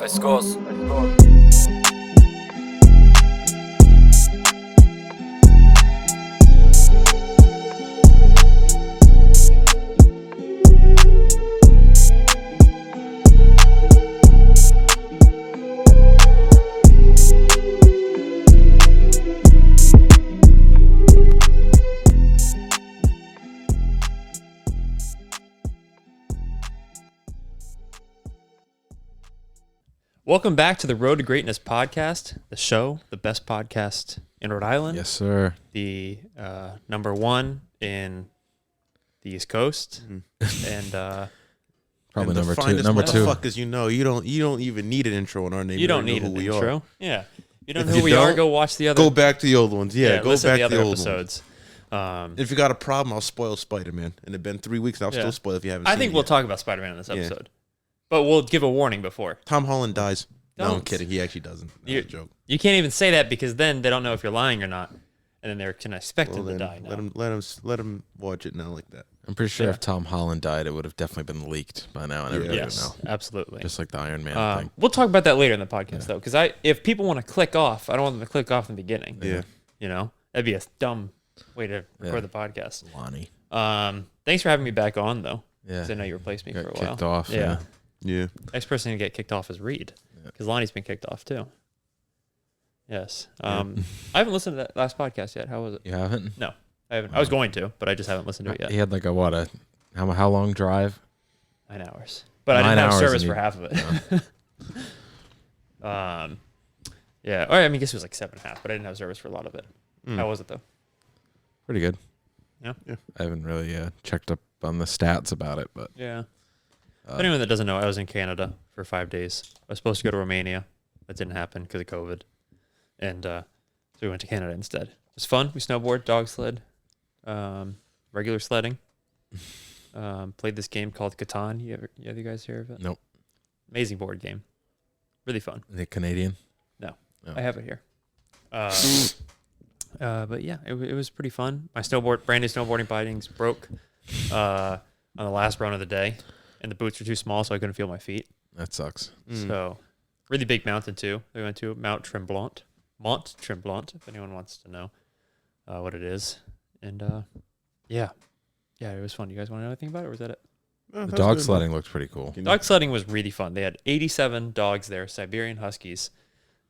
Byscorez. Welcome back to the Road to Greatness podcast, the show, the best podcast in Rhode Island. Yes, sir. The number one in the East Coast, and Probably and number the two. finest Number two. motherfuckers, you don't even need an intro in our name. you don't already need know an who we intro. are. Yeah, you don't If know who you we are. don't, Go watch the other. Go back to the old ones. Yeah, go listen back to the to the other old ones. episodes. If you got a problem, I'll spoil Spider-Man. And it's been 3 weeks, and I'll still spoil if you haven't I seen think it we'll yet. talk about Spider-Man in this episode, but we'll give a warning before. Tom Holland dies. No, I'm Don't. kidding. He actually doesn't. That was a joke. You can't even say that because then they don't know if you're lying or not, and then they can expect him to Then die. Now. let him watch it now like that. I'm pretty sure Yeah. if Tom Holland died, it would have definitely been leaked by now, and everybody would Yes, know. absolutely. Just like the Iron Man thing. We'll talk about that later in the podcast, though, because if people want to click off, I don't want them to click off in the beginning. Yeah. You know, that'd be a dumb way to record the podcast. Lonny. Thanks for having me back on, though, Yeah. because I know you replaced me Got for a while. kicked off. Yeah. Yeah. Next person to get kicked off is Reed, because Lonnie's been kicked off too. Yes. I haven't listened to that last podcast yet. How was it? You haven't? No, I haven't. I was going to, but I just haven't listened to it yet. He had like how long drive? 9 hours, but I 9 didn't have hours service and for you- half of it. Yeah. Or I mean, I guess it was like 7.5, but I didn't have service for a lot of it. How was it though? Pretty good. Yeah. I haven't really checked up on the stats about it, but Yeah. For anyone that doesn't know, I was in Canada for 5 days. I was supposed to go to Romania. That didn't happen because of COVID. And so we went to Canada instead. It was fun. We snowboard, dog sled, regular sledding. Played this game called Catan. You guys hear of it? Nope. Amazing board game. Really fun. the Canadian. No, Oh. I have it here. But yeah, it was pretty fun. My brand new snowboarding bindings broke on the last run of the day, and the boots were too small, so I couldn't feel my feet. That sucks. So, really big mountain too. We went to Mont Tremblant, if anyone wants to know what it is. And yeah, it was fun. You guys want to know anything about it, or was that it? Oh, The that's dog good. sledding looked pretty cool. Dog sledding was really fun. They had 87 dogs there, Siberian Huskies,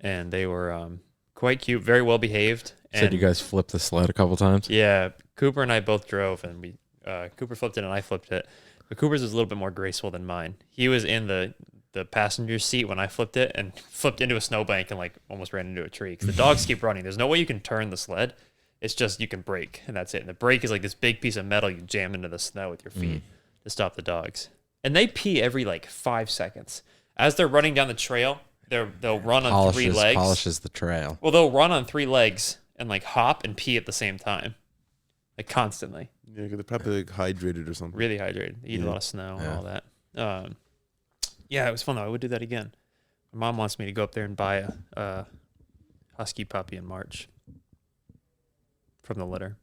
and they were quite cute, very well behaved. Said And you guys flipped the sled a couple times. yeah, Cooper and I both drove, and we Cooper flipped it and I flipped it. But Cooper's was a little bit more graceful than mine. He was in the passenger seat when I flipped it and flipped into a snowbank and like almost ran into a tree because the dogs keep running. There's no way you can turn the sled. It's just you can brake, and that's it. And the brake is like this big piece of metal you jam into the snow with your feet to stop the dogs. And they pee every like 5 seconds. As they're running down the trail, they'll run on 3 legs. Polishes the trail. Well, they'll run on 3 legs and like hop and pee at the same time, like constantly. Yeah, 'cause they're probably like hydrated or something. Really hydrated. They eat a lot of snow and all that. Yeah, it was fun though. I would do that again. My mom wants me to go up there and buy a husky puppy in March from the litter.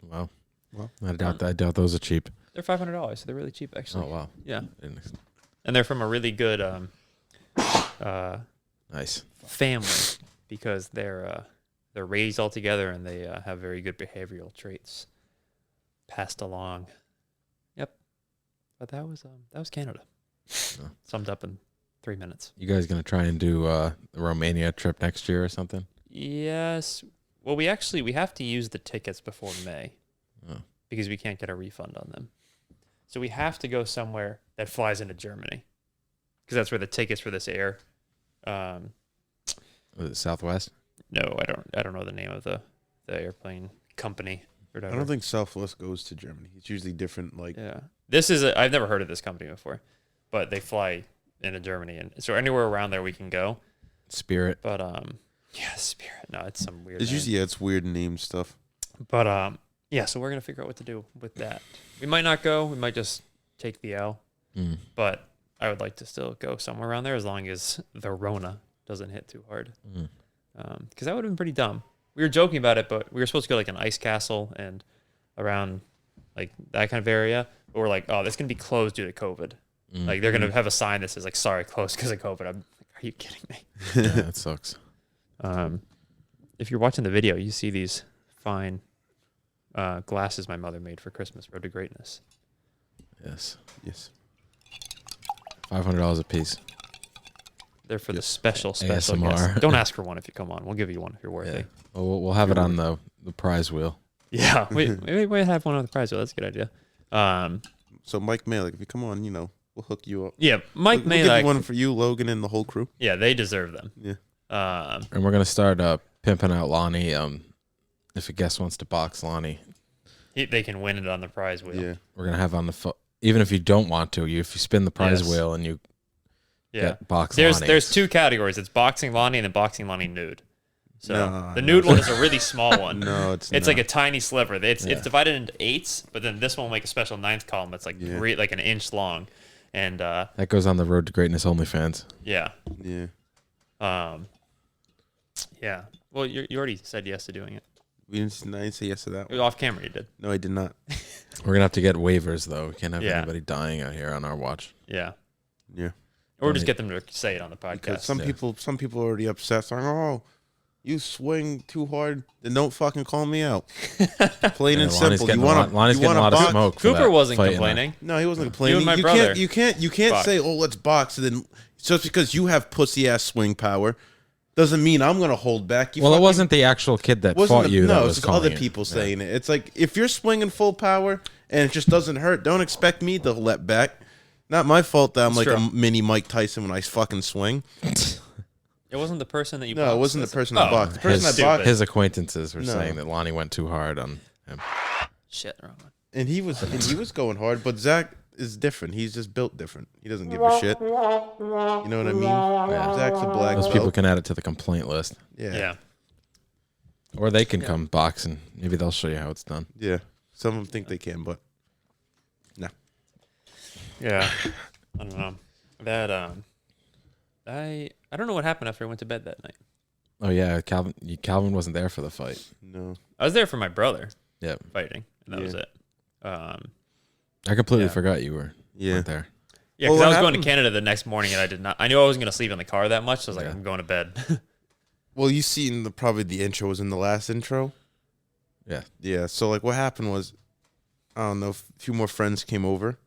Wow. Well, I doubt those are cheap. They're $500, so they're really cheap actually. Oh wow. Yeah, Didn't- and they're from a really good Nice. family because they're raised all together and they have very good behavioral traits passed along. Yep, but that was Canada. Oh. Summed up in 3 minutes. You guys gonna try and do the Romania trip next year or something? Yes. Well, we have to use the tickets before May Oh. because we can't get a refund on them. So we have to go somewhere that flies into Germany because that's where the tickets for this air. Was it Southwest? No, I don't know the name of the airplane company. Or I whatever. don't think Southwest goes to Germany. It's usually different. Like, Yeah. I've never heard of this company before, but they fly into Germany, and so anywhere around there we can go. Spirit. But yeah, Spirit. No, it's some weird. it's name. usually it's weird name stuff. But yeah. So we're gonna figure out what to do with that. We might not go. We might just take the L. Mm. But I would like to still go somewhere around there as long as the Rona doesn't hit too hard. Mm. Because that would have been pretty dumb. We were joking about it, but we were supposed to go like an ice castle and around like that kind of area. But we're like, oh, this can be closed due to COVID. Mm. Like they're gonna have a sign that says like, sorry, closed because of COVID. I Are you kidding me? Yeah, that sucks. If you're watching the video, you see these fine glasses my mother made for Christmas. Road to Greatness. Yes. Yes. $500 a piece. They're for the special ASMR. guests. Don't ask for one if you come on. We'll give you one if you're worthy. Yeah. Well, we'll have it on the prize wheel. Yeah, we have one on the prize wheel. That's a good idea. So Mike Malik, if you come on, we'll hook you up. Yeah, Mike we'll give Malik. you one for you, Logan, and the whole crew. Yeah, they deserve them. Yeah. And we're gonna start pimping out Lonny. If a guest wants to box Lonny, They can win it on the prize wheel. Yeah. we're gonna have on the even if you don't want to, if you spin the prize Yes. wheel and you get box There's Lonny. 2 categories. It's boxing Lonny and then boxing Lonny nude. So No, the no. nude one is a really small one. No, it's It's not. like a tiny sliver. It's divided into 8s, but then this one will make a special 9th column that's like like an inch long, and that goes on the Road to Greatness OnlyFans. yeah, Yeah. yeah. Well, you already said yes to doing it. I didn't say yes to that one. Off camera, you did. No, I did not. We're gonna have to get waivers though. We can't have Yeah. anybody dying out here on our watch. Yeah, Yeah. or just get them to say it on the podcast. Because some people are already upset, saying, "Oh, you swing too hard, then don't fucking call me out." Plain and Lonnie's simple. getting You want Lonnie's you getting a want lot to of smoke. for Cooper that wasn't fight in complaining. No, he wasn't complaining. and my brother You can't box. say, "Oh, let's box," and then just because you have pussy ass swing power doesn't mean I'm gonna hold back. Well, it wasn't the actual kid that fought you. No, that it was was calling other you. people saying it. It's like if you're swinging full power and it just doesn't hurt, don't expect me to let back. Not my fault that I'm That's like true. a mini Mike Tyson when I fucking swing. It wasn't the person that you. No, it boxed, wasn't was the person that Oh, boxed. The person that stupid. boxed, His acquaintances were No. saying that Lonnie went too hard on him. Shit, wrong one. and he was going hard, but Zach is different. He's just built different. He doesn't give a shit. You know what I mean? Yeah. Zach's a black Those belt. people can add it to the complaint list, Yeah. or they can come box and maybe they'll show you how it's done. Yeah. Some of them think they can, but no. Yeah. I don't know. That I don't know what happened after I went to bed that night. Oh yeah, Calvin wasn't there for the fight. No. I was there for my brother Yeah, fighting, and that was it. I completely forgot you were Yeah. there. Yeah, Well, because I what was going to happened- Canada the next morning, and I did not. I knew I wasn't going to sleep in the car that much, so I was like, Yeah. I'm going to bed. Well, you seen probably the intro was in the last intro. Yeah, Yeah. So like what happened was, I don't know, a few more friends came over.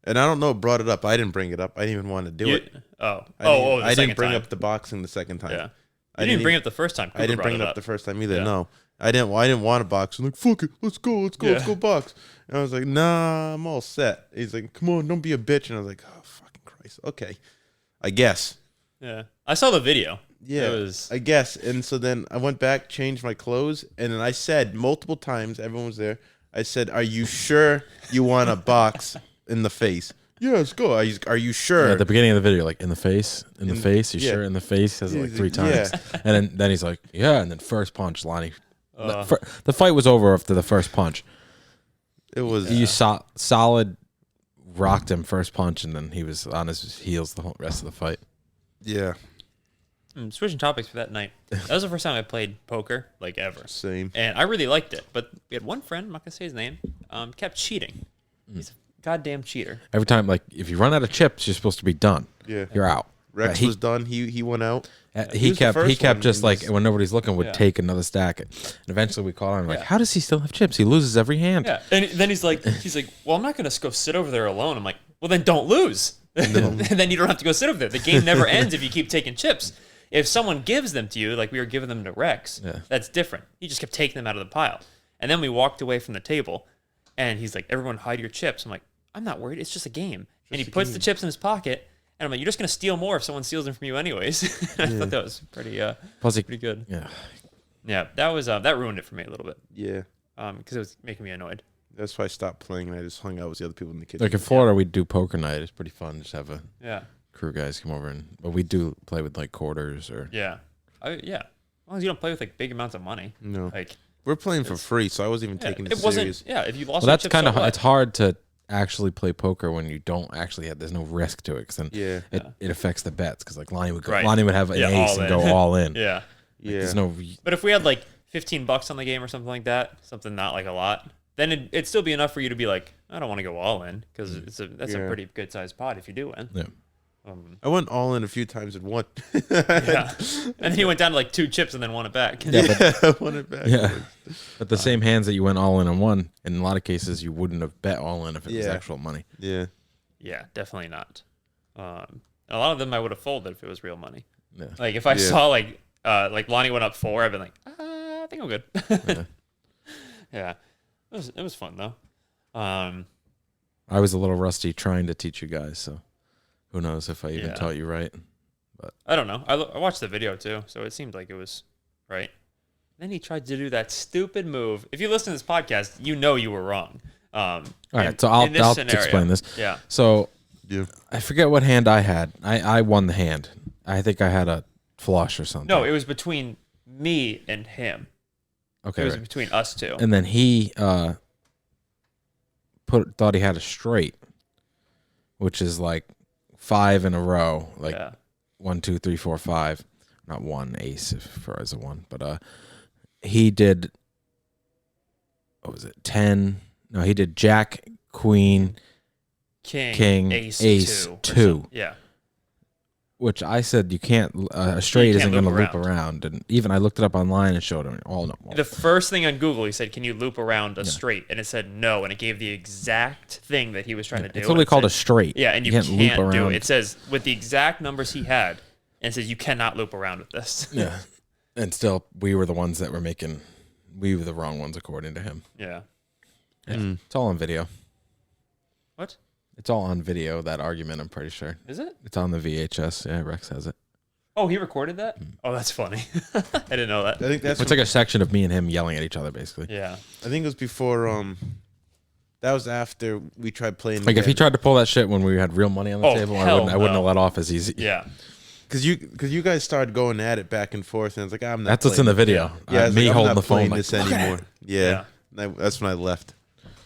And I don't know, brought it up. I didn't bring it up. I didn't even want to do it. Oh, I the didn't bring time. up the boxing the second time. Yeah, I you didn't bring it up the first time. I didn't Cooper bring it brought up the first time either. Yeah. No, I didn't want to box. I'm like, fuck it, let's go, let's box. And I was like, nah, I'm all set. He's like, come on, don't be a bitch. And I was like, oh fucking Christ, okay, I guess. Yeah, I saw the video. Yeah, It was. I guess. And so then I went back, changed my clothes, and then I said multiple times, everyone was there. I said, are you sure you want to box in the face? Yeah, let's go. Are you sure? at the beginning of the video, like in the face, in the face. You yeah. sure in the face? He says it like He's 3 like, times, yeah. and then he's like, yeah, and then first punch, Lonnie. The fight was over after the first punch. It was. You saw solid rocked him first punch, and then he was on his heels the whole rest of the fight. Yeah, Switching topics for that night. That was the first time I played poker, like ever. same. And I really liked it. But we had one friend, I'm not going to say his name, kept cheating. He's a goddamn cheater. Every time, like if you run out of chips, you're supposed to be done. Yeah. You're out. Rex He- was done. He went out. He was the kept first one just in like this- when nobody's looking would Yeah. take another stack, and eventually we call him like, Yeah. how does he still have chips? He loses every hand. Yeah. And then he's like, well, I'm not going to go sit over there alone. I'm like, well, then don't lose. and then you don't have to go sit over there. The game never ends if you keep taking chips. If someone gives them to you, like we were giving them to Rex, that's different. He just kept taking them out of the pile. And then we walked away from the table, and he's like, everyone hide your chips. I'm like, I'm not worried. It's just a game. And he puts the chips in his pocket, and I'm like, you're just going to steal more if someone steals them from you anyways. I thought that was pretty Plus, pretty good. yeah, Yeah, that was that ruined it for me a little bit Yeah. because it was making me annoyed. That's why I stopped playing and I just hung out with the other people in the kitchen. like in Florida, we do poker night. It's pretty fun. Just have a Yeah, crew guys come over, but we do play with like quarters or yeah, yeah. As long as you don't play with like big amounts of money, No. like We're playing for free, so I wasn't even yeah, taking it it wasn't. serious. Yeah, if you lost, well, your that's chips, kind of so what? it's hard to actually play poker when you don't actually have there's no risk to it because then Yeah. it affects the bets because like Lonnie would Right. have an Yeah, ace all and in. go all in. Yeah, Yeah. There's no but if we had like $15 on the game or something like that, something not like a lot, then it'd still be enough for you to be like, I don't want to go all in because that's a Yeah. pretty good sized pot if you do win. yeah. I went all in a few times and won. Yeah. And then he went down to like 2 chips and then won it back. Yeah, I won it back. Yeah. But the same hands that you went all in on one, in a lot of cases, you wouldn't have bet all in if it was actual money. Yeah. Yeah, definitely not. A lot of them I would have folded if it was real money. Yeah. Like if I saw like Lonny went up 4, I'd been like, I think I'm good. Yeah. Yeah. It was fun though. I was a little rusty trying to teach you guys, so who knows if I even taught you right. But I don't know. I watched the video too, so it seemed like it was right. Then he tried to do that stupid move. If you listen to this podcast, you know you were wrong. all right, so I'll explain this. Yeah. So I forget what hand I had. I won the hand. I think I had a flush or something. No, it was between me and him. Okay. It was between us two. And then he thought he had a straight, which is like 5 in a row, like 1, 2, 3, 4, 5. Not one ace for as a 1, but he did. What was it? 10. No, he did Jack, Queen, King, Ace, 2. Yeah. Which I said you can't. A straight isn't going to loop around, and even I looked it up online and showed him. Oh no! The first thing on Google, he said, "Can you loop around a straight?" And it said no, and it gave the exact thing that he was trying to do. It's literally called a straight. Yeah, and you can't loop around. Do it. It says with the exact numbers he had, and it says you cannot loop around with this. Yeah, and still, we were the ones that were making. We were the wrong ones according to him. Yeah. It's all on video. What? It's all on video, that argument, I'm pretty sure. Is it? It's on the VHS. Yeah, Rex has it. Oh, he recorded that? Oh, that's funny. I didn't know that. I think that's it's like a section of me and him yelling at each other, basically. Yeah. I think it was before that was after we tried playing. Like if he tried to pull that shit when we had real money on the table, I wouldn't have let off as easy. Yeah. Because you guys started going at it back and forth, and it's like I'm not. That's what's in the video. Yeah, me like, holding I'm not the phone playing like this anymore. Yeah. That's when I left.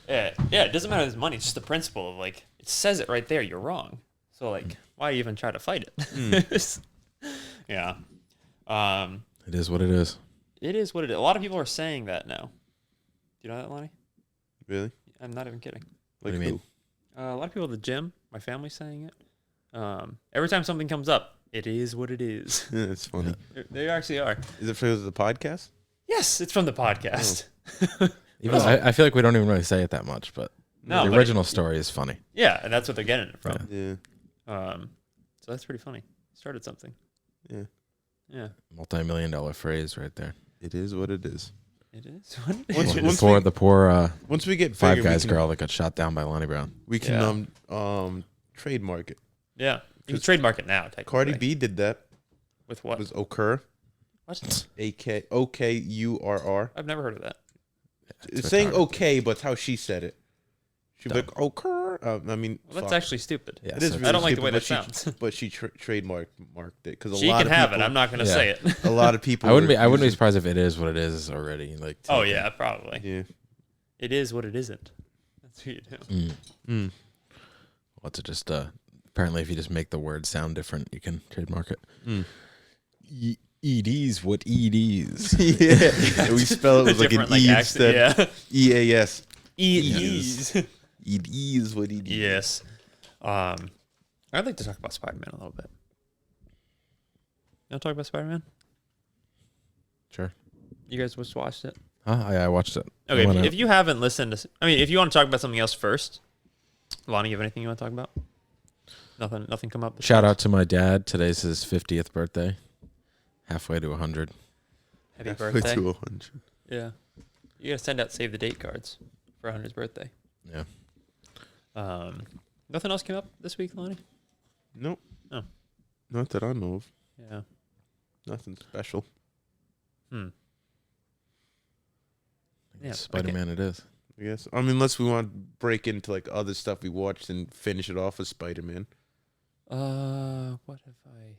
Yeah, it doesn't matter his money. It's just the principle of like it says it right there. You're wrong. So like, why even try to fight it? Yeah. It is what it is. It is what it is. A lot of people are saying that now. Do you know that, Lonny? Really? I'm not even kidding. What do you mean? A lot of people at the gym. My family's saying it. Every time something comes up, it is what it is. Yeah, it's funny. They actually are. Is it for the podcast? Yes, it's from the podcast. Even I feel like we don't even really say it that much, but No, the but original story is funny. Yeah, and that's what they're getting it from. Yeah. So that's pretty funny. Started something. Yeah. Yeah. Multi-million-dollar phrase right there. It is what it is. It is what it is. Once The poor once we get Five bigger, Guys girl that got shot down by Lonny Brown. we can trademark it. Yeah. You can trademark it now, technically. Cardi B did that. With what? It was occur. What? OKURR. I've never heard of that. It's saying okay, but it's how she said it. She'd be like, occur. I mean, Well, that's actually stupid. Yeah, it is. so Really I don't like the way stupid, that sounds. But she trademarked it because She can have it. I'm not going to say it. A lot of people. I wouldn't be surprised if it is what it is already. Like. Oh, yeah, probably. Yeah. It is what it isn't. That's what you do. What's it just? Apparently, if you just make the word sound different, you can trademark it. ED's what ED's. Yeah. We spell it with like an E instead. Yeah. EAS. EDs. ED's what ED's. Yes. I'd like to talk about Spider-Man a little bit. You want to talk about Spider-Man? Sure. You guys just watched it? I watched it. Okay, if you haven't listened to... I mean, if you want to talk about something else first. Lonny, you have anything you want to talk about? Nothing come up? Shout out to my dad. Today's his 50th birthday. Halfway to 100. Happy birthday. To 100. Yeah. You got to send out save the date cards for 100's birthday. Yeah. Nothing else came up this week, Lonny? Nope. Oh. Not that I know of. Yeah. Nothing special. Yeah, Spider-Man it is. I guess. I mean, unless we want to break into like other stuff we watched and finish it off with Spider-Man. What have I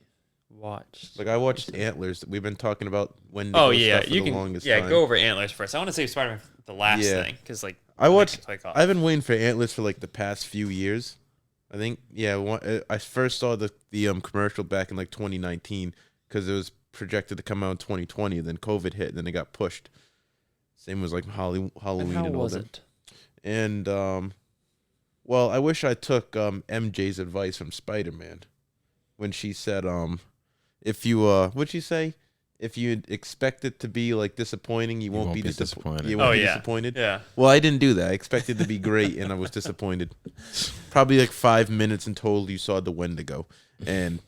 watched? Like I watched Antlers. We've been talking about when. Oh yeah, you can. Longest time. Go over Antlers first. I want to say Spider-Man the last thing because like I've been waiting for Antlers for like the past few years. I think I first saw the commercial back in like 2019 because it was projected to come out in 2020. Then COVID hit, and then it got pushed. Same was like Halloween and all that. It? And well, I wish I took MJ's advice from Spider-Man. when she said, if you what'd she say? If you expect it to be like disappointing, you won't be disappointed. You won't be disappointed. Yeah. Well, I didn't do that. I expected it to be great, and I was disappointed. Probably like 5 minutes in total. You saw the Wendigo, and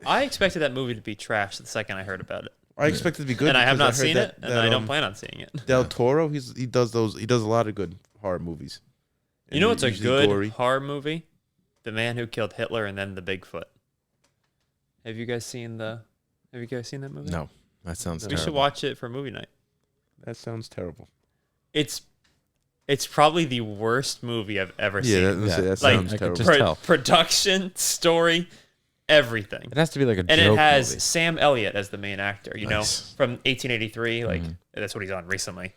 I expected that movie to be trash the second I heard about it. I expected it to be good, and I have not heard seen it, and I don't plan on seeing it. Del Toro, he does a lot of good horror movies. You know what's a good gory. horror movie? The Man Who Killed Hitler and Then the Bigfoot. Have you guys seen that movie? No, that sounds terrible. We should watch it for movie night. That sounds terrible. It's probably the worst movie I've ever seen. That like, sounds terrible. just tell. Production, story, everything. It has to be like a And joke it has movie. Sam Elliott as the main actor, you know, Nice. from 1883. Like that's what he's on recently.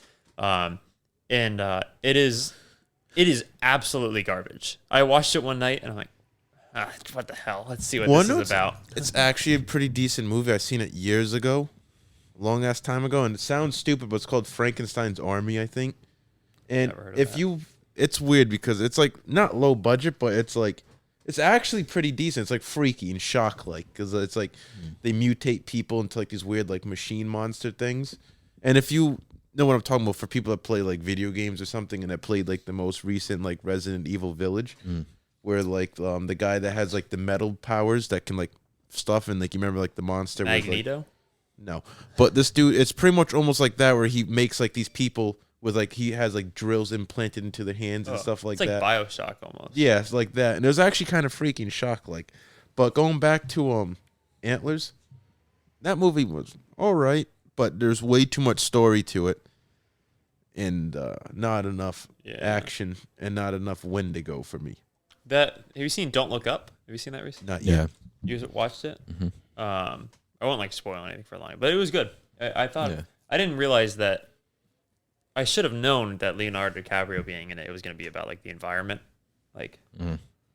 It is absolutely garbage. I watched it one night and I'm like, what the hell? Let's see what this is about. It's actually a pretty decent movie. I seen it years ago, long ass time ago, and it sounds stupid, but it's called Frankenstein's Army, I think. And Never heard of that. It's weird because it's like not low budget, but it's like it's actually pretty decent. It's like freaky and shock like because it's like they mutate people into like these weird like machine monster things. And if you know what I'm talking about, for people that play like video games or something, and that played like the most recent like Resident Evil Village, where like the guy that has like the metal powers that can like stuff, and like you remember like the monster was, like, Magneto? no, but this dude, it's pretty much almost like that, where he makes like these people with like he has like drills implanted into their hands and stuff like it's that. It's like BioShock almost. Yeah, it's like that, and it was actually kind of freaking shock like. But going back to Antlers, that movie was all right, but there's way too much story to it, and not enough action, and not enough Wendigo for me. Have you seen Don't Look Up? Have you seen that recently? Not yet. You watched it? Mm-hmm. I won't like spoil anything for long, but it was good. I thought I didn't realize that. I should have known that Leonardo Dicaprio being in it was going to be about like the environment, like,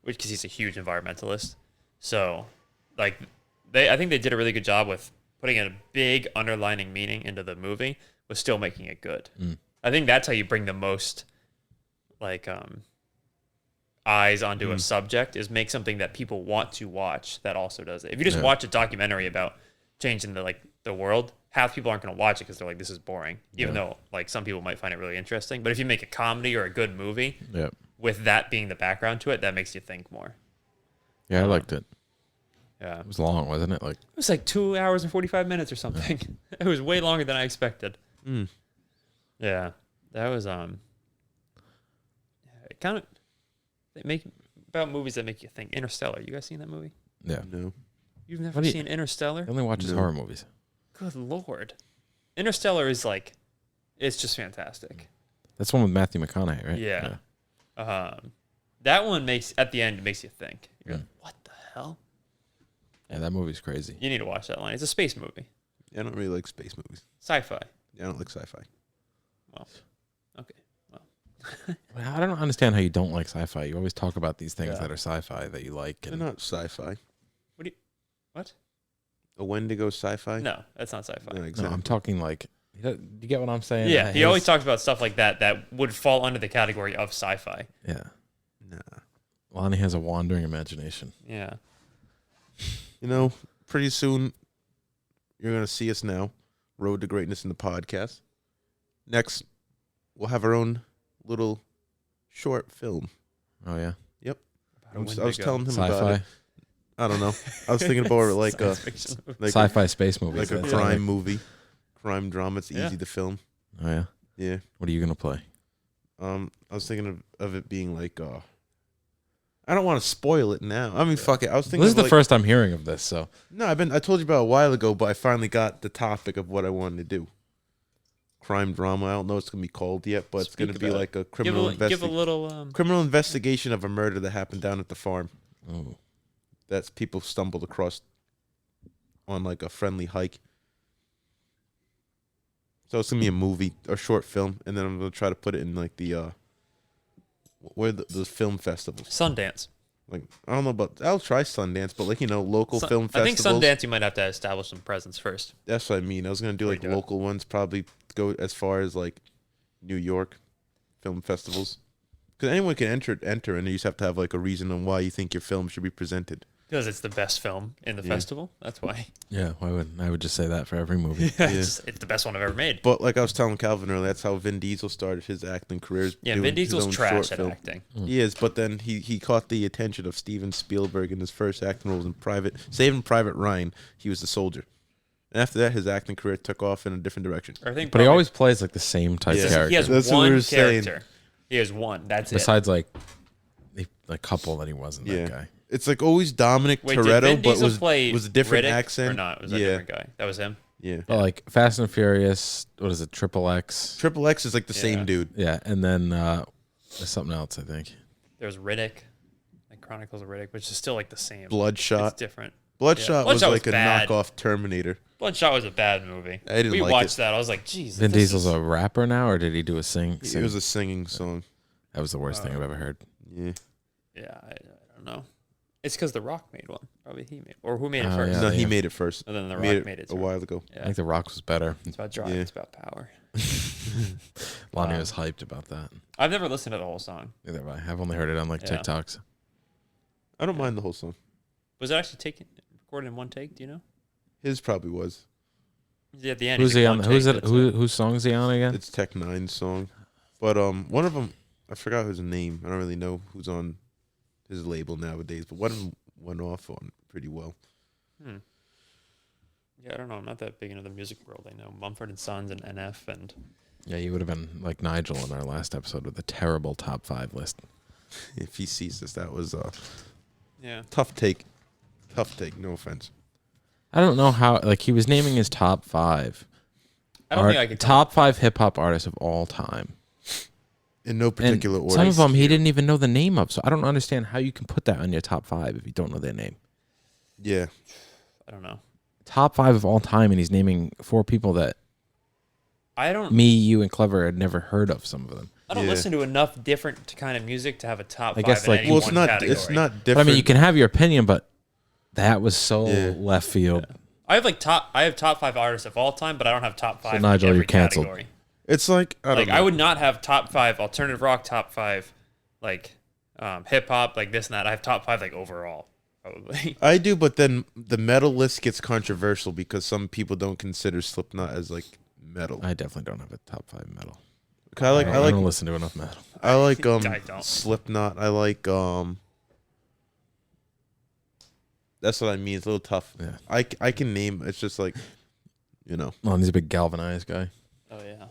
which because he's a huge environmentalist. So, like, I think they did a really good job with putting a big underlining meaning into the movie, but still making it good. I think that's how you bring the most, like, eyes onto a subject, is make something that people want to watch that also does it. If you just watch a documentary about changing the world, half people aren't going to watch it because they're like, this is boring, even though like some people might find it really interesting. But if you make a comedy or a good movie with that being the background to it, that makes you think more. Yeah, I liked it. Yeah. It was long, wasn't it? Like It was like 2 hours and 45 minutes or something. It was way longer than I expected. Yeah. That was it kind of about movies that make you think. Interstellar. You guys seen that movie? yeah. No. You've never seen Interstellar? He only watches horror movies. Good Lord. Interstellar is like, it's just fantastic. That's one with Matthew McConaughey, right? Yeah. That one at the end, it makes you think. You're like, what the hell? Yeah, that movie's crazy. You need to watch that line. It's a space movie. I don't really like space movies. Sci-fi. I don't like sci-fi. Well, okay. Well, I don't understand how you don't like sci-fi. You always talk about these things that are sci-fi that you like. They're And not sci-fi. What? A Wendigo sci-fi? No, that's not sci-fi. No, no, exactly. I'm talking like, do you get what I'm saying? Yeah, he always talks about stuff like that would fall under the category of sci-fi. Yeah. Nah. Lonny has a wandering imagination. Yeah. You know, pretty soon you're going to see us now, Road to Greatness in the podcast. Next, we'll have our own little short film. Oh, yeah. Yep. I was Wendigo. telling him about Sci-fi. it. I don't know. I was thinking about it like a Science fiction movie. like Sci-fi space movies. like a That's crime like- movie, crime drama. It's Yeah. easy to film. Oh, yeah. Yeah. What are you going to play? I was thinking of it being like I don't want to spoil it now. I mean, fuck it. I was thinking This is of the like, first I'm hearing of this, so. No, I told you about it a while ago, but I finally got the topic of what I wanted to do. Crime drama. I don't know what it's gonna be called yet, but it's Speak gonna be about like a Give criminal a little. criminal investigation of a murder that happened down at the farm. Oh. That's people stumbled across on like a friendly hike. So it's gonna be a movie or short film, and then I'm gonna try to put it in like the where the film festivals. Sundance. Like I don't know about I'll try Sundance, but like local film I think festivals. Sundance you might have to establish some presence first. That's what I mean. I was gonna do like do it. local ones, probably go as far as like New York film festivals, because anyone can enter, and you just have to have like a reason on why you think your film should be presented. Because it's the best film in the festival. That's why. Yeah, why wouldn't I? would just say that for every movie. It's the best one I've ever made. But like I was telling Calvin earlier, that's how Vin Diesel started his acting career. Yeah, Vin Diesel's trash at acting. He is, but then he caught the attention of Steven Spielberg in his first acting roles in Saving Private Ryan. He was the soldier. And after that, his acting career took off in a different direction. I think, but he always plays like the same type of character. He has That's what we one were saying. character. He has one. That's Besides, like a couple that he wasn't that guy. It's like always Dominic Wait, Toretto, did Vin but Diesel was play a different Riddick accent or not? Was that a different guy? That was him. Yeah. But like Fast and Furious, what is it? Triple X. Triple X is like the same dude. Yeah, and then there's something else, I think. There's Riddick, like Chronicles of Riddick, which is still like the same. Bloodshot. It's different. Bloodshot was like a bad. knockoff Terminator. Bloodshot was a bad movie. I didn't we like watched it. that. I was like, "Jeez." Vin Diesel's a rapper now, or did he do a sing? It was a singing song. That was the worst thing I've ever heard. Yeah. Yeah, I don't know. It's because The Rock made one. Probably he made, or who made it Oh, first? yeah. No, he made it first. And then The Rock Made made it a while ago. I think The Rock was better. It's about drive. Yeah. It's about power. Lonnie was hyped about that. I've never listened to the whole song. Neither have I. I've only heard it on like TikToks. I don't mind the whole song. Was it actually recorded in one take? Do you know? His probably was. Yeah, at the end. Who's he on? Who's it? Who? Whose song is he on again? It's Tech Nine's song. But one of them, I forgot his name. I don't really know who's on his label nowadays. But one of them went off on pretty well. Yeah, I don't know. I'm not that big into the music world. I know Mumford & Sons and NF and... Yeah, you would have been like Nigel in our last episode with a terrible top 5 list. If he sees this, that was Yeah. tough take. Tough take. No offense. I don't know how. Like he was naming his top 5. I don't think I could... Top 5 hip hop artists of all time. In no particular order. Some of them he didn't even know the name of. So I don't understand how you can put that on your top 5 if you don't know their name. Yeah. I don't know. Top 5 of all time, and he's naming 4 people that me, you, and Clever had never heard of. Some of them. I don't listen to enough different kind of music to have a top 5 guess, in like, any Well, one it's not. category. It's not But, different. I mean, you can have your opinion, but that was so left field. Yeah. I have top 5 artists of all time, but I don't have top 5 Nigel, in every you're canceled. category. It's like I don't know. I would not have top 5 alternative rock, top 5 like hip hop, like this and that. I have top 5 like overall, probably. I do, but then the metal list gets controversial because some people don't consider Slipknot as like metal. I definitely don't have a top 5 metal. I don't listen to enough metal. I like I don't. Slipknot. I like That's what I mean. It's a little tough. Yeah. I can name. It's just like, you know. Well, he's a big galvanized guy. Oh yeah.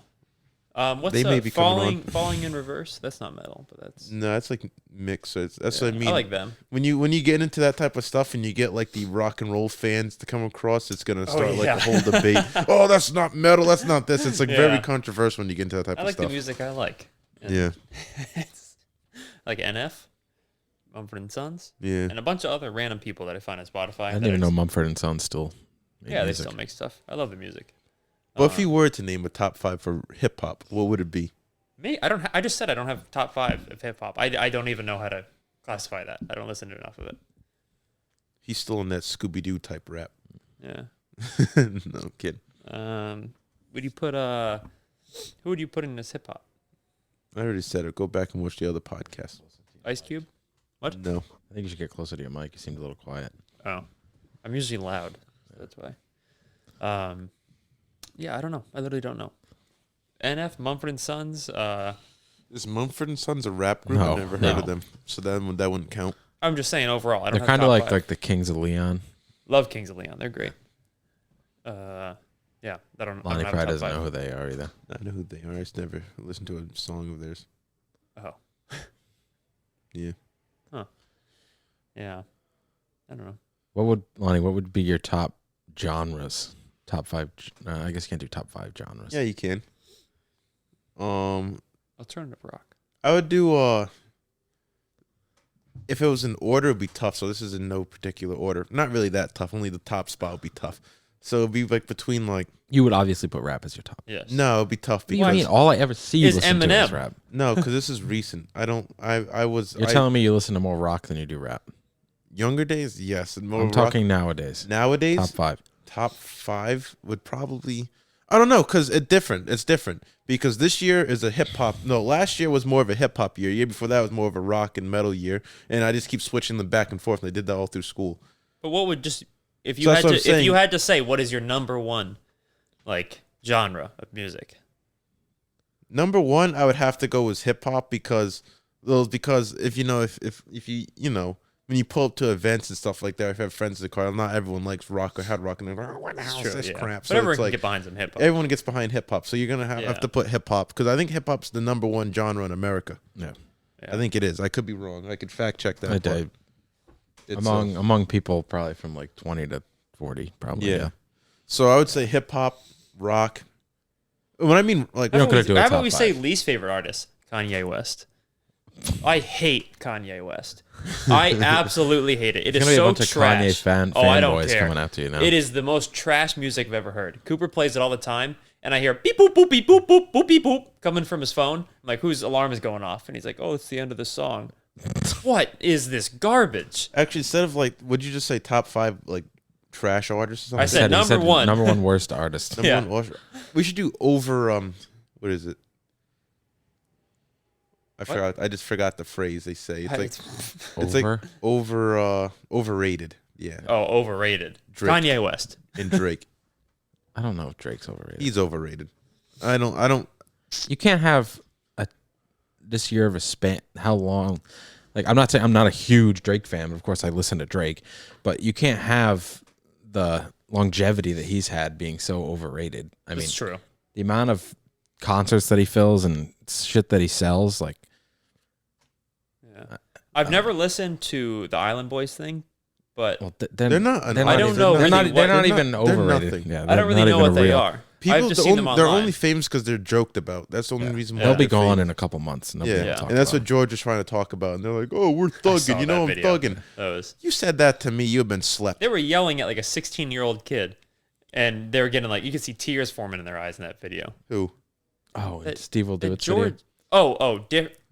What's They may be coming falling in reverse? That's not metal, but that's No, that's like mix. So that's what I mean. I like them. When you get into that type of stuff and you get like the rock and roll fans to come across, it's gonna start like a whole debate. Oh, that's not metal. That's not this. It's like very controversial when you get into that type I of like stuff. the music I like. And Yeah. it's like NF, Mumford & Sons, Yeah. and a bunch of other random people that I find on Spotify. I didn't even know Mumford & Sons still made Yeah, music. they still make stuff. I love the music. But if you were to name a top 5 for hip hop, what would it be? Me, I don't. I just said I don't have top 5 of hip hop. I don't even know how to classify that. I don't listen to enough of it. He's still in that Scooby Doo type rap. Yeah. No kid. Would you put who would you put in this hip hop? I already said it. Go back and watch the other podcast. Ice Cube? What? No. I think you should get closer to your mic. You seemed a little quiet. Oh, I'm usually loud. So that's why. Yeah, I don't know. I literally don't know. NF, Mumford & Sons. Is Mumford & Sons a rap group? No, I've never heard no. of them. So that wouldn't count. I'm just saying overall. I don't They're have kind of top like 5. like the Kings of Leon. Love Kings of Leon. They're great. Yeah, I don't. Lonnie have probably top doesn't 5. know who they are either. I know who they are. I just never listened to a song of theirs. Oh. Yeah. Huh. Yeah. I don't know. What would be your top genres? Top 5. I guess you can't do top 5 genres. Yeah, you can. Alternative rock. I would do if it was in order, it'd be tough. So this is in no particular order. Not really that tough. Only the top spot would be tough. So it'd be like between like You would obviously put rap as your top. Yes. no, it'd be tough What do you because mean? All I ever see you Is listen to is Eminem. rap. no, because this is recent. You're telling me you listen to more rock than you do rap. younger days, yes. And more I'm rock. talking nowadays. Nowadays, Top 5. top 5 would probably. I don't know, because it's different. It's different because this year is a hip hop. No, last year was more of a hip hop year. Year before that was more of a rock and metal year, and I just keep switching them back and forth. And I did that all through school. But what would just if you So had that's what to I'm if you saying. had to say what is your number one like genre of music? Number one, I would have to go with hip hop because if you know if you when you pull up to events and stuff like that, if you have friends in the car, not everyone likes rock or hard rock, and they're like, oh, what the hell is this crap? But everyone it's can like get behind some hip hop. everyone gets behind hip hop, so you're gonna have to put hip hop because I think hip hop's the number one genre in America. Yeah. I think it is. I could be wrong. I could fact check that. Among people probably from like 20 to 40, probably. Yeah. So I would say hip hop, rock. When I mean like, You don't gotta do a How top about we say five. least favorite artist? Kanye West. I hate Kanye West. I absolutely hate it. It is There's gonna so be a bunch trash. of Kanye I don't fanboys care. coming after you now. It is the most trash music I've ever heard. Cooper plays it all the time, and I hear beep boop boop beep boop boop boop beep boop coming from his phone. I'm like, whose alarm is going off? And he's like, oh, it's the end of the song. What is this garbage? actually, instead of like, would you just say top 5 like trash artists or something? I said number one. Number one worst artist. Number Yeah. one. We should do over. What is it? I forgot. I just forgot the phrase they say. It's like it's like overrated. Yeah. Oh, overrated. Drake. Kanye West. And Drake. I don't know if Drake's overrated. He's overrated. I don't. You can't have this year of a span. How long? Like, I'm not saying I'm not a huge Drake fan, but of course I listen to Drake. But you can't have the longevity that he's had being so overrated. I mean, It's true. the amount of concerts that he fills and shit that he sells, like, Yeah. I've never listened to the Island Boys thing, but well, They're not. They're I don't know They're not. really They're what- not they're even not- they're overrated. nothing. Yeah, I they're don't really not know even what they real. are. people. I've just seen them They're online. only famous because they're joked about. That's the only reason why They'll be they're gone famous. in a couple months. Nobody will Yeah, talk and that's about what George was trying to talk about. And they're like, "Oh, we're I saw thugging. You know, that I'm video. thugging." That was. You said that to me. You have been slept. They were yelling at like a 16-year-old kid, and they were getting like you could see tears forming in their eyes in that video. Who? it. Oh, and That- Steve will do That it. George.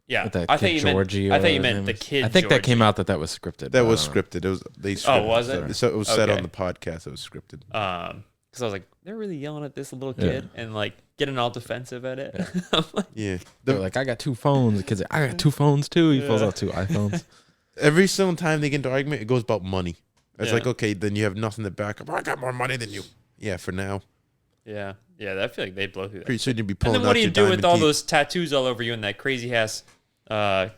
Yeah. With that I kid thought you Georgie. meant. I thought you whatever his meant name the is. kid. I think that came Georgie. out that was scripted. That but was I don't know. scripted. It was they. Scripted was it? So it was said Okay. on the podcast. It was scripted. Because I was like, they're really yelling at this little kid and like getting all defensive at it. I'm like, Yeah. They were like, I got 2 phones. The kid's like, I got 2 phones too. He pulls out 2 iPhones. Every single time they get into argument, it goes about money. It's Yeah. like, okay, then you have nothing to back up. I got more money than you. Yeah, for now. yeah. I feel like they blow through that. Pretty soon you'll be And pulling then out what do your you do with diamond all teeth. those tattoos all over you and that crazy ass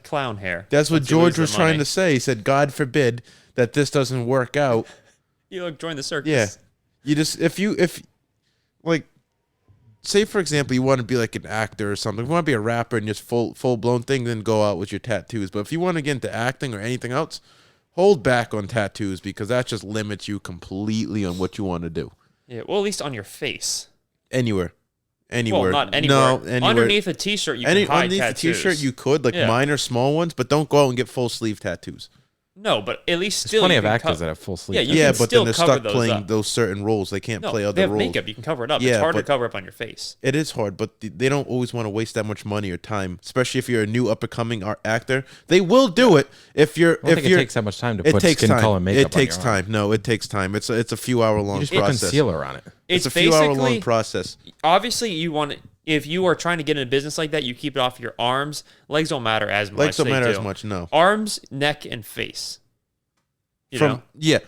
clown hair? That's what Once you lose George the was trying money. to say. He said, God forbid that this doesn't work out. You look, join the circus. Yeah. You just, if like, say for example, you want to be like an actor or something. If you want to be a rapper and just full blown thing, then go out with your tattoos. But if you want to get into acting or anything else, hold back on tattoos because that just limits you completely on what you want to do. Yeah. Well, at least on your face. Anywhere. Well, not anywhere. No, anywhere. Underneath a t-shirt, you can hide underneath tattoos. the t-shirt, you could, like Yeah. minor small ones, but don't go out and get full sleeve tattoos. No, but at least There's still. plenty you of can actors co- that have full sleeves. Yeah, you Yeah, can but still then they're cover stuck those playing up. those certain roles. They can't No, play they other have roles. makeup. You can cover it up. Yeah, It's harder to but- cover up on your face. It is hard, but they don't always want to waste that much money or time, especially if you're a new up and coming actor. They will do it if you're. I don't think it takes that much time to it put takes skin time. color and makeup It takes on your arm. time. No, it takes time. It's a few hour long You just put process. concealer on it. It's It's a few hour long basically process. obviously you want to, if you are trying to get in a business like that, you keep it off your arms. Legs don't matter as much. Legs don't they matter do. as much. No. Arms, neck, and face. You know?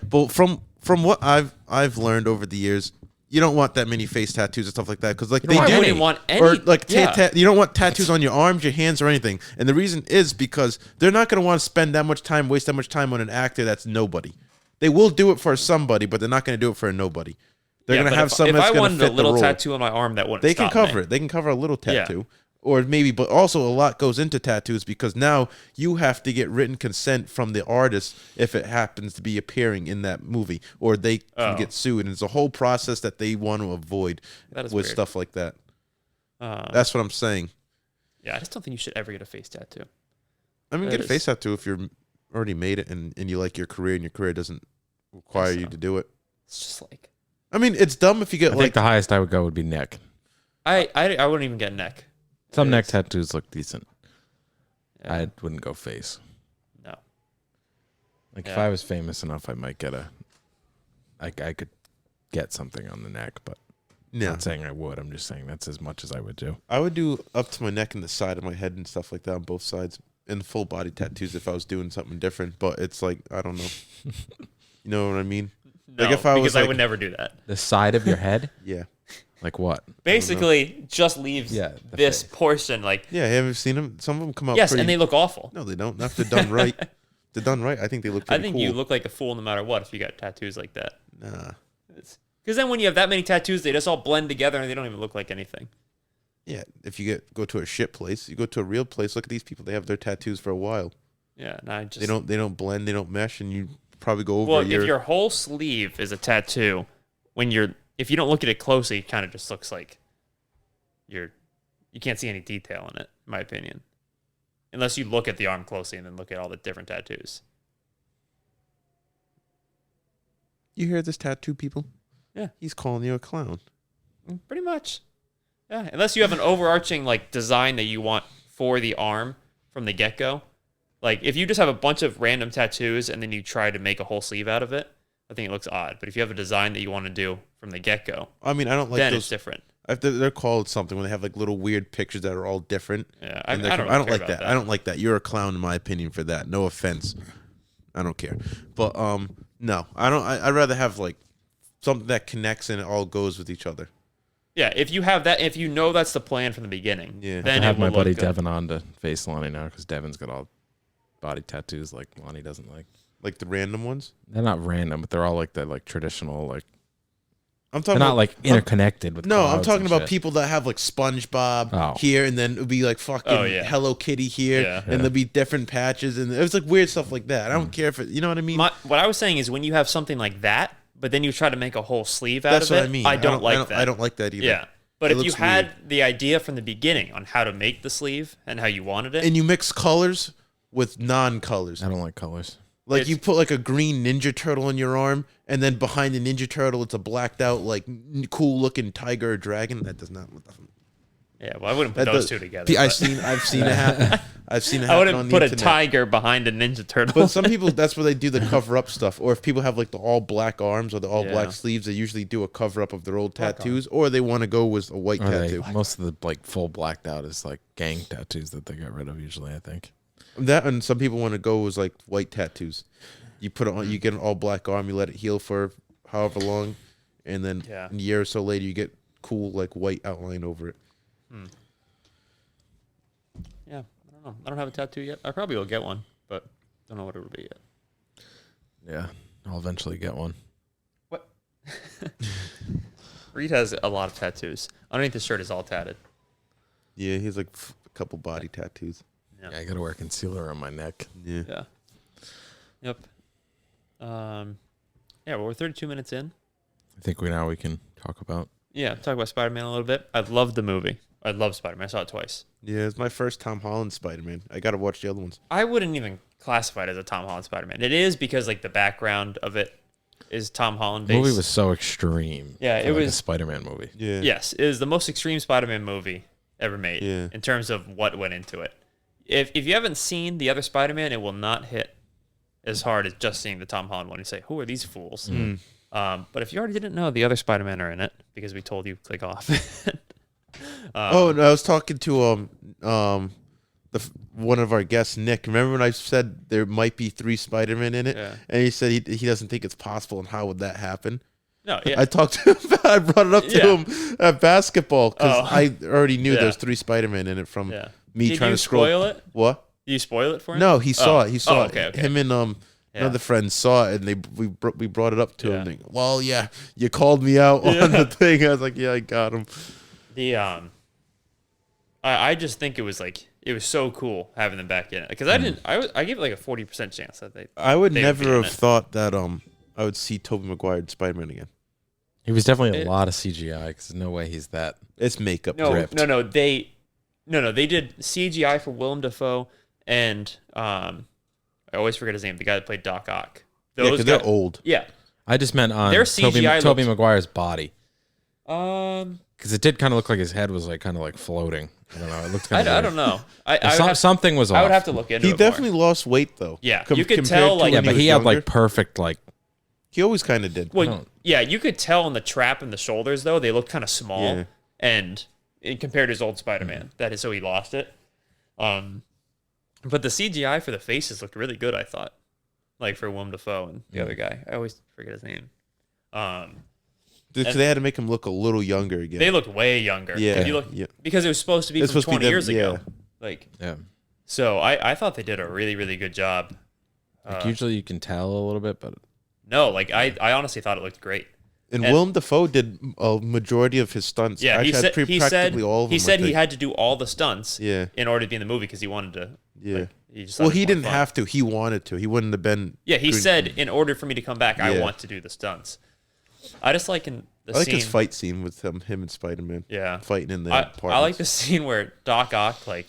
But from what I've learned over the years, you don't want that many face tattoos and stuff like that because like they I do. wouldn't want any. Or like yeah. you don't want tattoos on your arms, your hands, or anything. And the reason is because they're not going to want to spend that much time, waste that much time on an actor that's nobody. They will do it for somebody, but they're not going to do it for a nobody. They're Yeah, going to but have if, something if that's I going to wanted fit a little the role. tattoo on my arm, that wouldn't They can stop cover me. it. They can cover a little Yeah. tattoo. Or maybe, but also a lot goes into tattoos because now you have to get written consent from the artist if it happens to be appearing in that movie, or they can get sued. And it's a whole process that they want to avoid That is with weird. stuff like that. That's what I'm saying. Yeah, I just don't think you should ever get a face tattoo. I mean, That get a is- face tattoo if you're already made it and you like your career and your career doesn't require you so. to do it. It's just like I mean, it's dumb if you get I like think the highest I would go would be neck. I wouldn't even get neck. Some It neck is- tattoos look decent. Yeah. I wouldn't go face. No. Like if Yeah. I was famous enough, I might get I could get something on the neck, but No. I'm not saying I would. I'm just saying that's as much as I would do. I would do up to my neck and the side of my head and stuff like that on both sides, and full body tattoos if I was doing something different. But it's like, I don't know. You know what I mean? No, like if I was because I like, would never do that. The side of your head? yeah. Like what? Basically, just leaves this portion like. Yeah, have you seen them? Some of them come out. Yes, and they look awful. No, they don't. Not if they're done right. They're done right. I think they look pretty I think cool. you look like a fool no matter what if you got tattoos like that. Nah. Because then when you have that many tattoos, they just all blend together and they don't even look like anything. Yeah, if you go to a shit place, you go to a real place. Look at these people; they have their tattoos for a while. Yeah, and I just They don't blend, they don't mesh, and you probably go over. Well, if your whole sleeve is a tattoo, if you don't look at it closely, it kind of just looks like you can't see any detail in it, in my opinion, unless you look at the arm closely and then look at all the different tattoos. You hear this, tattoo people? Yeah, he's calling you a clown. Pretty much. Yeah, unless you have an overarching like design that you want for the arm from the get-go. Like if you just have a bunch of random tattoos and then you try to make a whole sleeve out of it, I think it looks odd. But if you have a design that you want to do from the get-go, I mean, I don't like then those. It's different. They're called something when they have like little weird pictures that are all different. Yeah, I don't like that. I don't like that. You're a clown in my opinion for that. No offense. I don't care. But no, I don't. I'd rather have like something that connects and it all goes with each other. Yeah, if you have that, if you know that's the plan from the beginning, then I have my buddy Devin on to face Lonny now because Devin's got all body tattoos like Lonny doesn't like. Like the random ones? They're not random, but they're all like the like traditional like. I'm talking. They're not like interconnected with. No, I'm talking about shit. people that have like SpongeBob here, and then it would be like fucking Hello Kitty here, and there'll be different patches, and it was like weird stuff like that. I don't care if it, you know what I mean. What I was saying is when you have something like that, but then you try to make a whole sleeve out That's of it. What I mean. I don't like that. I don't like that either. Yeah, but if you had the idea from the beginning on how to make the sleeve and how you wanted it, and you mix colors with non-colors. I don't like colors. Like you put like a green Ninja Turtle on your arm, and then behind the Ninja Turtle, it's a blacked out, like cool looking tiger or dragon. That does not. Yeah, well, I wouldn't put those two together. I've seen it happen. I've seen it happen. I wouldn't on the put internet. a tiger behind a Ninja Turtle. But some people, that's where they do the cover up stuff. Or if people have like the all black arms or the all black sleeves, they usually do a cover up of their old tattoos, or they want to go with a white tattoo. Most of the like full blacked out is like gang tattoos that they get rid of usually. I think that, and some people want to go with like white tattoos. You put it on, you get an all black arm, you let it heal for however long, and then a year or so later, you get cool like white outline over it. Yeah, I don't know. I don't have a tattoo yet. I probably will get one, but don't know what it will be yet. Yeah, I'll eventually get one. What? Reed has a lot of tattoos. Underneath his shirt is all tatted. Yeah, he has like a couple body tattoos. Yeah, I gotta wear concealer on my neck. Yeah. Yep. Yeah, well, we're 32 minutes in. I think we can talk about. Yeah, talk about Spider-Man a little bit. I loved the movie. I love Spider-Man. I saw it twice. Yeah, it's my first Tom Holland Spider-Man. I got to watch the other ones. I wouldn't even classify it as a Tom Holland Spider-Man. It is because like the background of it is Tom Holland based. The movie was so extreme. Yeah, it was a Spider-Man movie. Yeah. Yes, it is the most extreme Spider-Man movie ever made in terms of what went into it. If you haven't seen the other Spider-Man, it will not hit as hard as just seeing the Tom Holland one. You say, who are these fools? But if you already didn't know, the other Spider-Man are in it because we told you click off. Oh, no, I was talking to one of our guests, Nick. Remember when I said there might be 3 Spider-Man in it? Yeah. And he said he doesn't think it's possible, and how would that happen? No, yeah. I talked to him about I brought it up to him at basketball because I already knew there's 3 Spider-Man in it from me trying to scroll. Did you spoil it? What? Did you spoil it for him? No, he saw it. He saw okay, it. okay. Him and another friend saw it, and we brought it up to him. Like, well, yeah, you called me out on the thing. I was like, yeah, I got him. The I just think it was so cool having them back in it because I gave it like a 40% chance that they. I would they never would have be in it. thought that I would see Tobey Maguire Spider-Man again. He was definitely a lot of CGI because there's no way he's that. It's makeup. No, dripped. no, they did CGI for Willem Dafoe and I always forget his name. The guy that played Doc Ock. They're old. Yeah, I just meant on their CGI Tobey Maguire's body. Because it did kind of look like his head was like kind of like floating. I don't know. It looked kind of. I don't know. Something was off. I would have to look into it. He definitely lost weight though. Yeah, you could tell. Like, but he had like perfect like. He always kind of did. Well, you could tell on the trap and the shoulders though they looked kind of small, and compared to his old Spider-Man, that is so he lost it. But the CGI for the faces looked really good, I thought. Like for Willem Dafoe and the other guy, I always forget his name. Because they had to make him look a little younger again. They looked way younger. Yeah, because it was supposed to be from 20 years ago. Like, so I thought they did a really, really good job. Like usually you can tell a little bit, but no, like I honestly thought it looked great. And Willem Dafoe did a majority of his stunts. Yeah, he said all of them, he said he had to do all the stunts. Yeah. In order to be in the movie because he wanted to. Yeah. Like, he didn't have to. He wanted to. He wouldn't have been. Yeah, he said in order for me to come back, I want to do the stunts. I just like in the I scene. his fight scene with him and Spider-Man. Yeah, fighting in the. I like the scene where Doc Ock like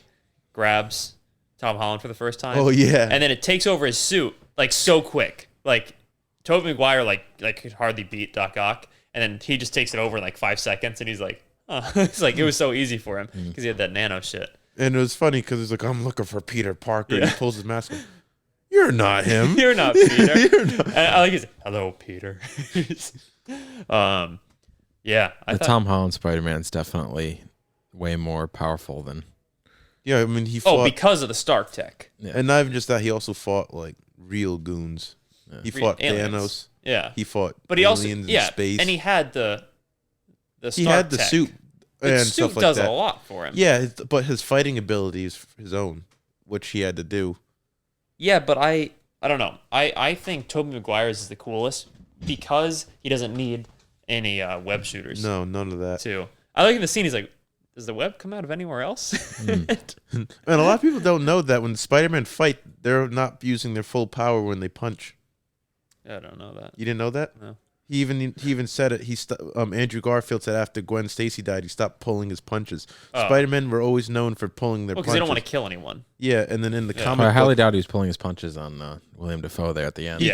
grabs Tom Holland for the first time. Oh yeah, and then it takes over his suit like so quick. Like Tobey Maguire like could hardly beat Doc Ock, and then he just takes it over in like 5 seconds, and he's like, it's like it was so easy for him because he had that nano shit. And it was funny because he's like, I'm looking for Peter Parker. And he pulls his mask off. You're not him. You're not Peter. You're not. And I like his hello, Peter. Yeah. The Tom Holland Spider-Man's definitely way more powerful than. Yeah, I mean he fought. Oh, because of the Stark tech. Yeah. And not even just that, he also fought like real goons. Yeah. He fought Thanos. Yeah. He fought but he also in space. And he had the Stark he had the tech. suit. The and suit stuff like does that. a lot for him. Yeah, but his fighting ability is his own, which he had to do. Yeah, but I don't know. I think Tobey Maguire's is the coolest because he doesn't need any web shooters. No, none of that. Too. I like in the scene. He's like, does the web come out of anywhere else? And a lot of people don't know that when Spider-Man fight, they're not using their full power when they punch. I don't know that. You didn't know that? No. He even said it. Andrew Garfield said after Gwen Stacy died, he stopped pulling his punches. Spider-Men were always known for pulling their punches. Because they don't want to kill anyone. Yeah, and then in the comic I book, highly doubt he was pulling his punches on William Dafoe there at the end. He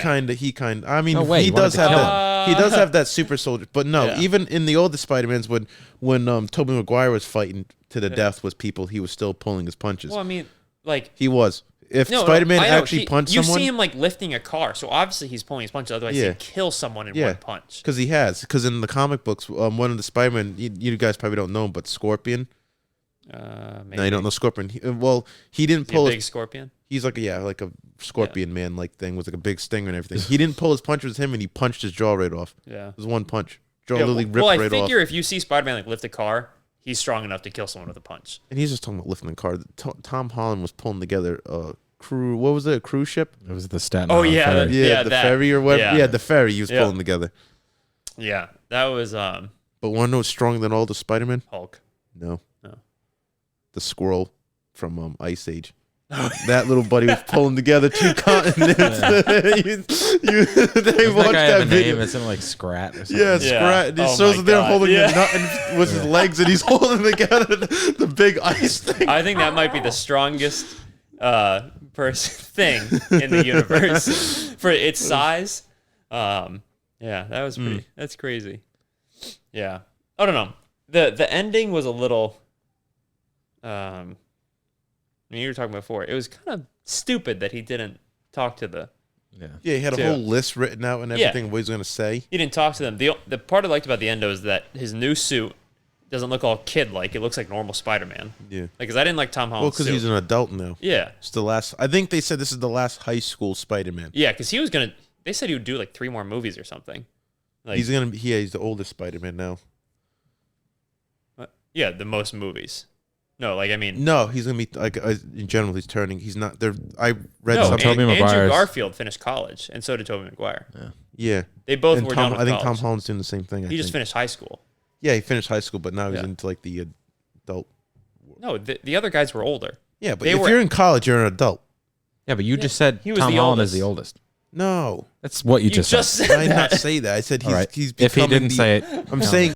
kind of. I mean, No way, he does have that. He does have that super soldier. But no, even in the older Spider-Mans, when Tobey Maguire was fighting to the death with people, he was still pulling his punches. Well, I mean, like he was. If Spider-Man actually punched someone, you see him like lifting a car, so obviously he's pulling his punches. Otherwise, he'd kill someone in one punch. Because he has. Because in the comic books, one of the Spider-Man, you guys probably don't know him, but Scorpion. Maybe. No, you don't know Scorpion. He didn't pull a big scorpion. He's like a scorpion man like thing with like a big stinger and everything. He didn't pull his punch with him, and he punched his jaw right off. Yeah, it was one punch. Jaw literally ripped right off. Well, I figure if you see Spider-Man like lift a car, he's strong enough to kill someone with a punch. And he's just talking about lifting the car. Tom Holland was pulling together crew. What was it? A cruise ship? It was the Staten Island ferry. The ferry or whatever. Yeah, the ferry he was pulling together. Yeah, that was. But one was stronger than all the Spider-Man. Hulk. No. The squirrel from Ice Age. That little buddy was pulling together 2 continents. They watched that video. Name? It's in like Scrat or something. Yeah, Scrat. He shows there holding a nut and with his legs, and he's holding together the big ice thing. I think that might be the strongest thing in the universe for its size. Yeah, that was pretty. That's crazy. Yeah, I don't know. The ending was a little. I mean, you were talking before. It was kind of stupid that he didn't talk to the. Yeah, he had a whole list written out and everything of what he was going to say. He didn't talk to them. The part I liked about the endo is that his new suit doesn't look all kid-like. It looks like normal Spider-Man. Yeah. Because I didn't like Tom Holland's suit. Well, because he's an adult now. Yeah. It's the last. I think they said this is the last high school Spider-Man. Yeah, because he was going to. They said he would do like 3 more movies or something. Like, he's going to be. Yeah, he's the oldest Spider-Man now. Yeah, the most movies. No, like I mean. No, he's gonna be like in general. He's turning. He's not there. I read no, something. Andrew Garfield finished college, and so did Tobey Maguire. Yeah. They both were done with I think college. Tom Holland's doing the same thing. He just finished high school. Yeah, he finished high school, but now he's into like the adult. No, the other guys were older. Yeah, but if you're in college, you're an adult. Yeah, but you just said Tom Holland is the oldest. No, that's what you just said. I did not say that. I said he's if he didn't say it, I'm saying.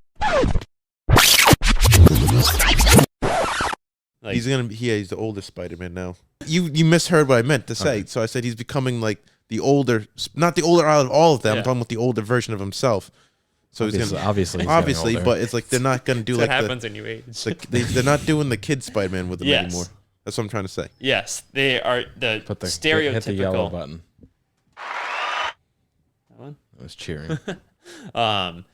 Like, he's gonna be. Yeah, he's the oldest Spider-Man now. You misheard what I meant to say. Okay. So I said he's becoming like the older, not the older out of all of them. I'm talking about the older version of himself. So he's gonna obviously, but it's like they're not gonna do like what happens when you age. They're not doing the kid Spider-Man with him anymore. That's what I'm trying to say. Yes, they are the stereotypical. Hit the yellow button. That one? I was cheering. Now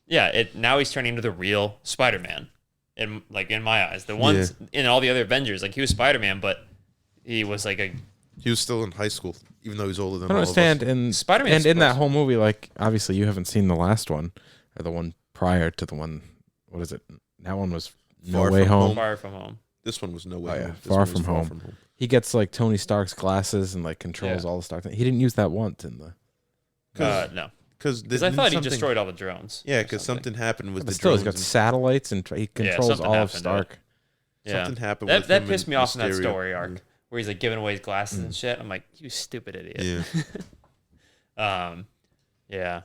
he's turning into the real Spider-Man. In my eyes, the ones in all the other Avengers, like he was Spider-Man, but he was like he was still in high school, even though he was older than I don't all of us. understand. Spider-Man and in that whole movie, like obviously you haven't seen the last one or the one prior to the one. What is it? That one was No Way Home. Far From Home. This one was No Way Home. Far From Home. He gets like Tony Stark's glasses and like controls all the Stark things. He didn't use that once in the. No. Because I thought he destroyed all the drones. Yeah, because something happened with the still, drones. He's got satellites and he controls all of Stark. Something happened with that pissed me off in that story arc where he's like giving away his glasses and shit. I'm like, you stupid idiot. Yeah.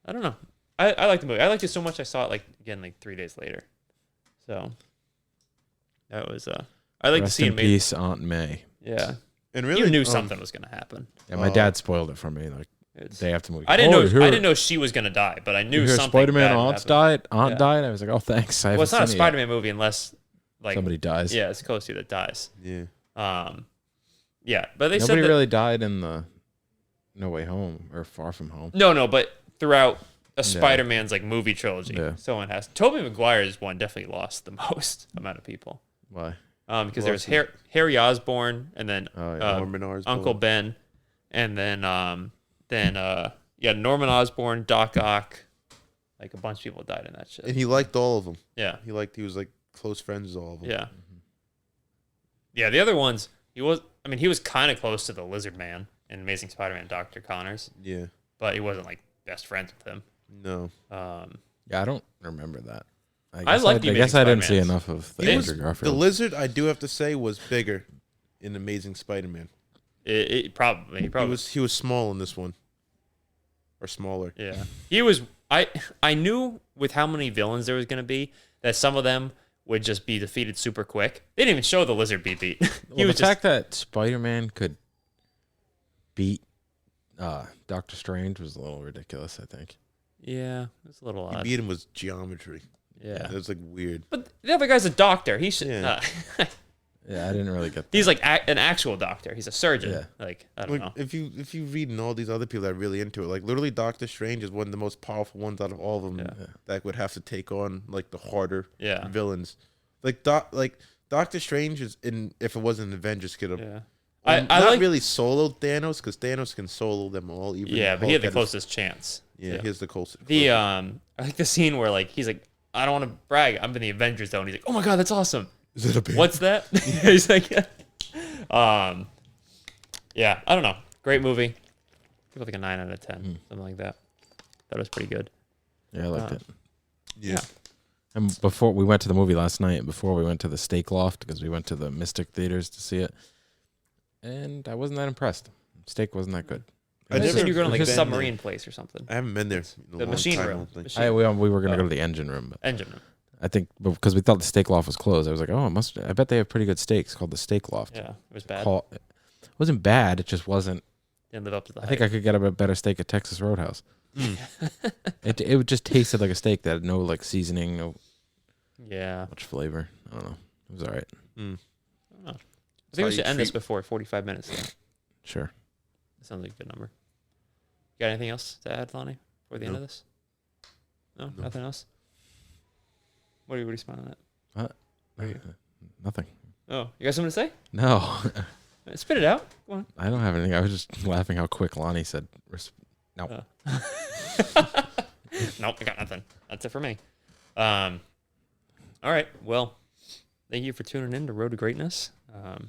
I don't know. I like the movie. I liked it so much I saw it again 3 days later. So that was I like to see in peace, Aunt May. Yeah. And really, you knew something was gonna happen. Yeah, my dad spoiled it for me day after the movie. I didn't know she was gonna die, but I knew something. Spider-Man Aunt died. Died. I was like, oh, thanks. Well, it's not a Spider-Man movie unless somebody dies. Yeah, it's close to that dies. Yeah. But they said nobody really died in the No Way Home or Far From Home. No, but throughout a Spider-Man's movie trilogy, someone has. Tobey Maguire's one definitely lost the most amount of people. Why? Because there was Harry Osborn, and then Norman Osborn. Uncle Ben, and then Norman Osborn, Doc Ock, a bunch of people died in that shit. And he liked all of them. Yeah, he was close friends with all of them. Yeah, yeah. The other ones, he was kind of close to the Lizard Man in Amazing Spider-Man, Dr. Connors. Yeah, but he wasn't best friends with him. No. I don't remember that. I guess I didn't see enough of the Andrew Garfield. The Lizard, I do have to say, was bigger in Amazing Spider-Man. He probably he was small in this one, or smaller. Yeah, he was. I knew with how many villains there was going to be that some of them would just be defeated super quick. They didn't even show the Lizard be beat. The fact that Spider-Man could beat Doctor Strange was a little ridiculous, I think. Yeah, it was a little odd. He beat him with geometry. Yeah. It was weird. But the other guy's a doctor. He should. Yeah, I didn't really get that. He's an actual doctor. He's a surgeon. Yeah. I don't know. If you read all these other people that are really into it, literally Doctor Strange is one of the most powerful ones out of all of them that would have to take on the harder villains. Doctor Strange is if it wasn't an Avengers kid. Yeah. I really soloed Thanos because Thanos can solo them all. Even but he had the closest chance. Yeah, here's the closest. I like the scene where he's like, I don't want to brag, I'm in the Avengers zone. He's like, oh my god, that's awesome. Is it a band? What's that? He's like, I don't know. Great movie. Give it a 9 out of 10, something like that. That was pretty good. Yeah, I liked it. Yeah. And before we went to the movie last night, before we went to the Steak Loft because we went to the Mystic Theaters to see it, and I wasn't that impressed. Steak wasn't that good. I said you were going to a submarine place or something. I haven't been there. The machine room. We were going to go to the engine room. But engine room. I think because we thought the Steak Loft was closed. I was like, I bet they have pretty good steaks called the Steak Loft. Yeah, it was bad. It wasn't bad. It just wasn't. Didn't live up to the hype. I think I could get a better steak at Texas Roadhouse. It just tasted like a steak that had no seasoning, no much flavor. I don't know. It was all right. I don't know. I think we should end this before 45 minutes. Though. Sure. That sounds like a good number. You got anything else to add, Lonny, before the end of this? No? Nothing else? What are you smiling at? Nothing. Oh, you got something to say? No. Spit it out. Go on. I don't have anything. I was just laughing how quick Lonny said, no. Nope, I got nothing. That's it for me. All right. Well, thank you for tuning in to Road to Greatness.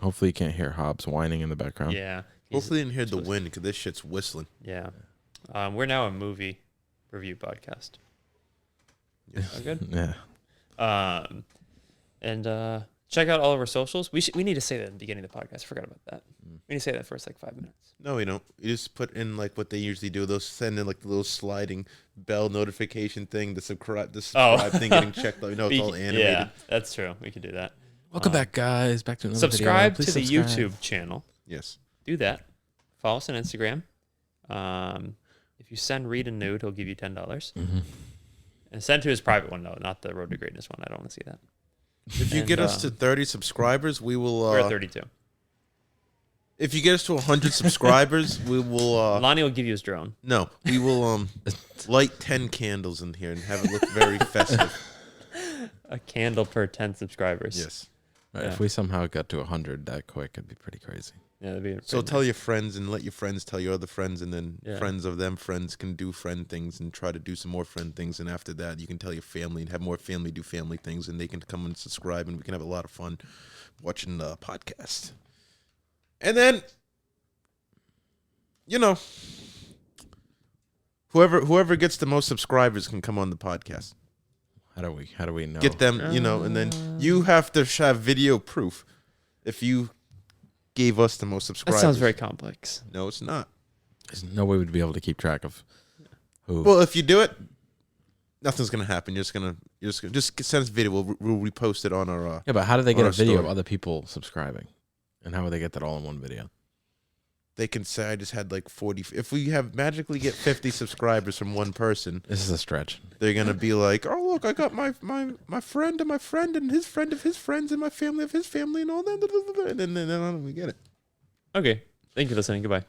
Hopefully you can't hear Hobbs whining in the background. Yeah. Hopefully you didn't hear the wind because this shit's whistling. Yeah. We're now a movie review podcast. Yeah. Good? Yeah. And check out all of our socials. We need to say that at the beginning of the podcast. I forgot about that. We need to say that first 5 minutes. No, we don't. You just put in what they usually do. They'll send in the little sliding bell notification thing, the subscribe thing getting checked out. It's all animated. Yeah, that's true. We could do that. Welcome back, guys. Back to another subscribe video. to the YouTube channel. Yes. Do that. Follow us on Instagram. If you send Reed a nude, he'll give you $10. Mm-hmm. And send to his private one, though, not the Road to Greatness one. I don't want to see that. If you get us to 30 subscribers, we will... we're at 32. If you get us to 100 subscribers, we will. Lonny will give you his drone. No, we will light 10 candles in here and have it look very festive. A candle per 10 subscribers. Yes. Right, Yeah. if we somehow got to 100 that quick, it'd be pretty crazy. Yeah, that'd be So pretty tell nice. your friends and let your friends tell your other friends, and then Yeah. friends of them friends can do friend things and try to do some more friend things. And after that, you can tell your family and have more family do family things, and they can come and subscribe, and we can have a lot of fun watching the podcast. And then, whoever gets the most subscribers can come on the podcast. How do we know? Get them, and then you have to have video proof if you gave us the most That subscribers. sounds very complex. No, it's not. There's no way we'd be able to keep track of who. Well, if you do it, nothing's gonna happen. You're just gonna send us video. We'll repost it on our. Yeah, but how do they get on a our video story. of other people subscribing? And how would they get that all in one video? They can say I just had like 40. If we have magically get 50 subscribers from one person, This is a stretch. they're gonna be like, "Oh look, I got my friend and my friend and his friend of his friends and my family of his family and all that." And then we get it. Okay. Thank you for listening. Goodbye.